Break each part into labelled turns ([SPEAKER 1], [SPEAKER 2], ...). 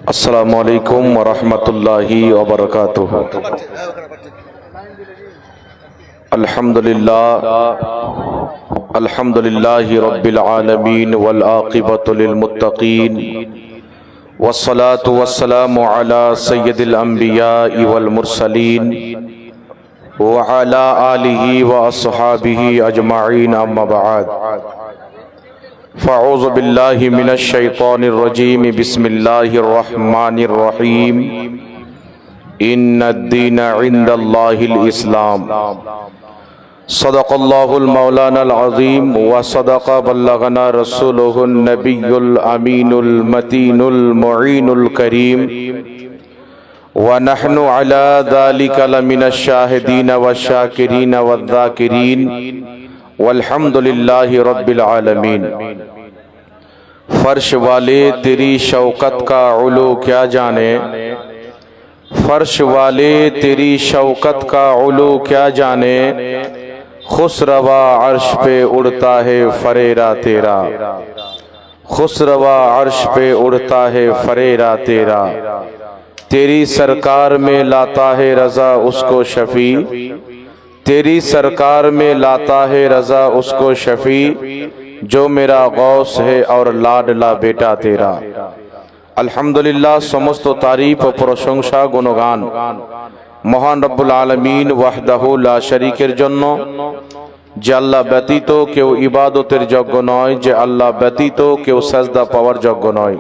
[SPEAKER 1] अस्सलामु अलैकुम वरहमतुल्लाहि वबरकातुहू। अल्हम्दुलिल्लाहि रब्बिल आलमीन वल आक़िबतु लिल मुत्तक़ीन वस्सलातु वस्सलामु अला सय्यिदिल अंबियाइ वल मुरसलीन व अला आलिहि व अस्हाबिहि अजमाइन अम्मा बअद। फ़अऊज़ु बिल्लाहि मिनश शैतानिर रजीम बिस्मिल्लाहिर रहमानिर रहीम। इन्नद-दीन इंदल्लाहिल इस्लाम। सदक़ल्लाहुल मौलानाल अज़ीम व सदक़ बल्लगना रसूलुहुन नबियुल अमीनुल मतीनुल मुईनुल करीम व नहनु अला ज़ालिका लमिनश शाहिदीन व शाकिरीन व ज़ाकिरीन वल्हम्दुलिल्लाहि रब्बिल आलमीन। फर्श वाले तेरी शौकत का उलू क्या जाने, फर्श वाले तेरी शौकत का उलू क्या जाने, खुसरवा अर्श पे उड़ता है फरेरा तेरा, खुसरवा अर्श पे उड़ता है फरेरा तेरा। तेरी सरकार में लाता है रजा उसको शफी, तेरी सरकार में लाता है रजा उसको शफी, जो मेरा गौस है और लाडला बेटा तेरा। अल्हम्दुलिल्लाह, समस्त तारीफ ও প্রশংসা গুণগান মহান রব্বুল আলামিন ওয়াহদাহু লা শরীকের জন্য, যে আল্লাহ ব্যতীত কেউ ইবাদতের যোগ্য নয়, যে আল্লাহ ব্যতীত কেউ সাজদা পাওয়ার যোগ্য নয়,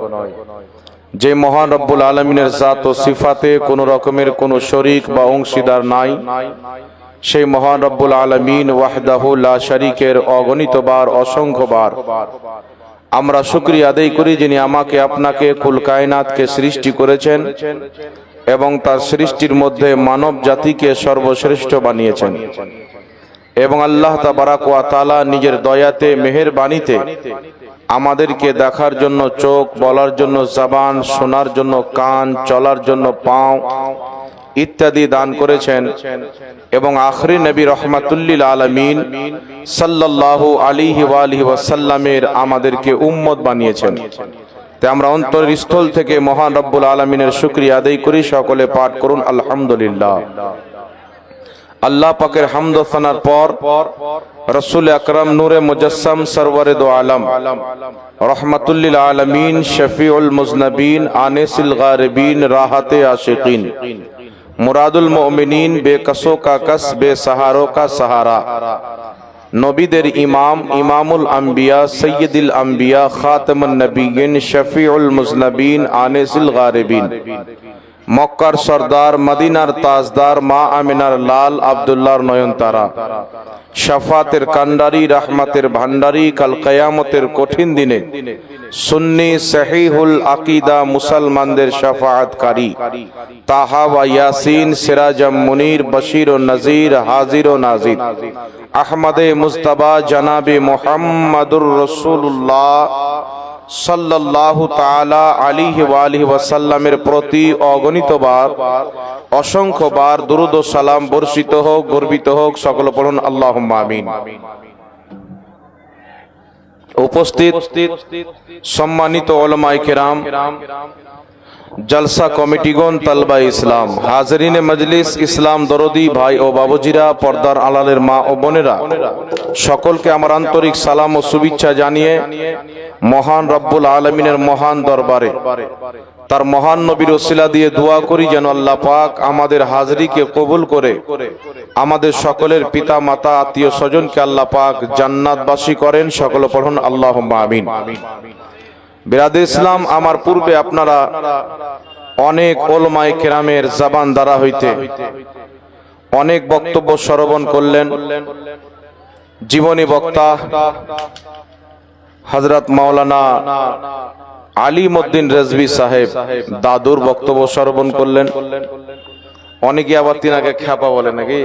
[SPEAKER 1] যে মহান রব্বুল আলামিনের জাত ও সিফাতে কোনো রকমের কোনো শরীক বা অংশীদার নাই, সেই মহান রব্বুল আলামিন ওয়াহদাহু লা শরীকের অগণিতবার অসংখ্যবার আমরা শুকরিয়া আদায় করি, যিনি আমাকে আপনাকে কুল কায়নাতকে সৃষ্টি করেছেন এবং তার সৃষ্টির মধ্যে মানব জাতিকে সর্বশ্রেষ্ঠ বানিয়েছেন। এবং আল্লাহ তাবারাক ওয়া তাআলা নিজের দয়াতে মেহেরবানিতে আমাদেরকে দেখার জন্য চোখ, বলার জন্য জবান, শোনার জন্য কান, চলার জন্য পাও ইত্যাদি দান করেছেন। এবং আখরি নবী রহমাতুল্লিল আলামিন সাল্লাল্লাহু আলাইহি ওয়া আলিহি ওয়াসাল্লামের আমাদেরকে উম্মত বানিয়েছেন। তাই আমরা অন্তরের স্থল থেকে মহান রব্বুল আলামিনের শুকরিয়া আদায় করি। সকলে পাঠ করুন আলহামদুলিল্লাহ। আল্লাহ পাকের হামদ ও সানার পর রাসূল আকরাম নূরে মুজাসসাম সরওয়ারে দো আলম রহমাতুল্লিল আলামিন শফিউল মুজনবিন আনিসুল গারিবিন রাহাতে আশিকিন মুরাদুল মুমিনিন বেকসো কা কস বেসহারো কা সাহারা, নবীদের ইমাম, ইমামুল আম্বিয়া, সৈয়দুল আম্বিয়া, খাতামুন নবিয়্যিন, শফিউল মুজনবিন আনিসুল গারিবিন, মক্কার সরদার, মদিনার তাজদার, মা আমিনার লাল, আব্দুল্লাহর নয়নতারা, শাফাতের কান্ডারি, রহমতের ভান্ডারি, কাল কিয়ামতের কঠিন দিনে সুন্নি সহিহুল আকীদা মুসলমানদের শাফাআতকারী, তাহা ওয়া ইয়াসিন, সিরাজাম মুনীর, বশীর ও নজির, হাজির ও নাজির, আহমদে মুজতবা জনাবে মুহাম্মাদুর রাসূলুল্লাহ সাল্লাল্লাহু তাআলা আলাইহি ওয়া আলিহি ওয়াসাল্লামের প্রতি অগণিতবার অসংখ্যবার দুরূদ ও সালাম বর্ষিত হোক, গর্বিত হোক। সকল পড়ুন আল্লাহুম্মা আমিন। উপস্থিত সম্মানিত উলামায়ে কেরাম, জলসা কমিটিগণ, তালবা ইসলাম, হাজরিনে মজলিস, ইসলাম দরদি ভাই ও বাবুজিরা, পর্দার আড়ালের মা ও বোনেরা, সকলকে আমার আন্তরিক সালাম ও শুভেচ্ছা জানিয়ে মহান রব্বুল আলামিনের মহান দরবারে তার মহান নবীর ওসিলা দিয়ে দোয়া করি যেন আল্লাহ পাক আমাদের হাজরিকে কবুল করে আমাদের সকলের পিতা মাতা আত্মীয় স্বজনকে আল্লাহ পাক জান্নাতবাসী করেন। সকলে পড়ুন আল্লাহুম্মা আমিন। বিরাদে ইসলাম, আমার পূর্বে আপনারা অনেক উলামায়ে কেরামের জবান দ্বারা হইতে অনেক বক্তব্য শ্রবণ করলেন। জীবনী বক্তা হযরত মাওলানা আলিমউদ্দিন রেজভী সাহেব দাদুর বক্তব্য শ্রবণ করলেন। অনেকে আবার তিনাকে খ্যাপা বলে নাকি।